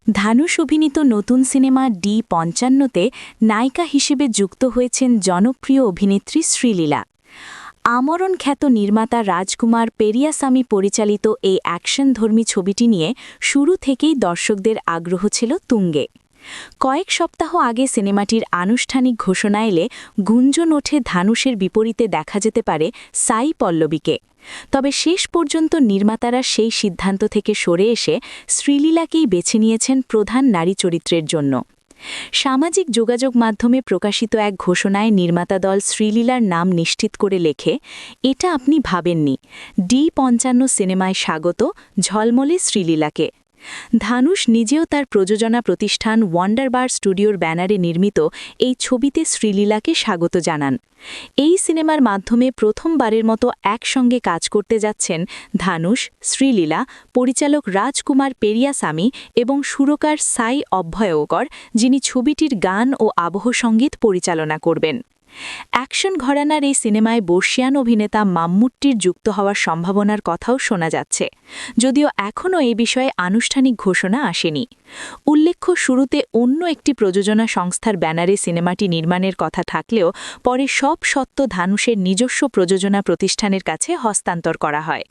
ধানুষ অভিনীত নতুন সিনেমা D55-তে নায়িকা হিসেবে যুক্ত হয়েছেন জনপ্রিয় অভিনেত্রী শ্রীলীলা। আমরণ খ্যাত নির্মাতা রাজকুমার পেরিয়াসামি পরিচালিত এই অ্যাকশনধর্মী ছবিটি নিয়ে শুরু থেকেই দর্শকদের আগ্রহ ছিল তুঙ্গে। কয়েক সপ্তাহ আগে সিনেমাটির আনুষ্ঠানিক ঘোষণা এলে গুঞ্জন ওঠে ধানুষের বিপরীতে দেখা যেতে পারে সাই পল্লবীকে। তবে শেষ পর্যন্ত নির্মাতারা সেই সিদ্ধান্ত থেকে সরে এসে শ্রীলীলাকেই বেছে নিয়েছেন প্রধান নারী চরিত্রের জন্য। সামাজিক যোগাযোগ মাধ্যমে প্রকাশিত এক ঘোষণায় নির্মাতা দল শ্রীলীলার নাম নিশ্চিত করে লেখে, এটা আপনি ভাবেননি, D55 সিনেমায় স্বাগত ঝলমলে শ্রীলীলাকে। ধানুষ নিজেও তার প্রযোজনা প্রতিষ্ঠান ওয়ান্ডারবার স্টুডিওর ব্যানারে নির্মিত এই ছবিতে শ্রীলীলাকে স্বাগত জানান। এই সিনেমার মাধ্যমে প্রথমবারের মতো একসঙ্গে কাজ করতে যাচ্ছেন ধানুষ, শ্রীলীলা, পরিচালক রাজকুমার পেরিয়াসামি এবং সুরকার সাই অভ্যয়কর, যিনি ছবিটির গান ও আবহ সঙ্গীত পরিচালনা করবেন। অ্যাকশন ঘরানার এই সিনেমায় বর্ষিয়ান অভিনেতা মাম্মুট্টির যুক্ত হওয়ার সম্ভাবনার কথাও শোনা যাচ্ছে, যদিও এখনও এই বিষয়ে আনুষ্ঠানিক ঘোষণা আসেনি। উল্লেখ্য, শুরুতে অন্য একটি প্রযোজনা সংস্থার ব্যানারে সিনেমাটি নির্মাণের কথা থাকলেও পরে সব সত্ত্ব ধানুষের নিজস্ব প্রযোজনা প্রতিষ্ঠানের কাছে হস্তান্তর করা হয়।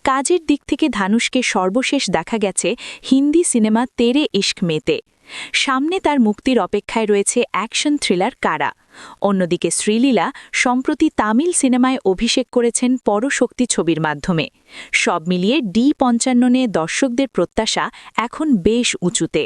কাজের দিক থেকে ধানুষকে সর্বশেষ দেখা গেছে হিন্দি সিনেমা তেরে ইশক মেতে। সামনে তার মুক্তির অপেক্ষায় রয়েছে অ্যাকশন থ্রিলার কারা। অন্যদিকে শ্রীলীলা সম্প্রতি তামিল সিনেমায় অভিষেক করেছেন পরশক্তি ছবির মাধ্যমে। সব মিলিয়ে D55 নিয়ে দর্শকদের প্রত্যাশা এখন বেশ উঁচুতে।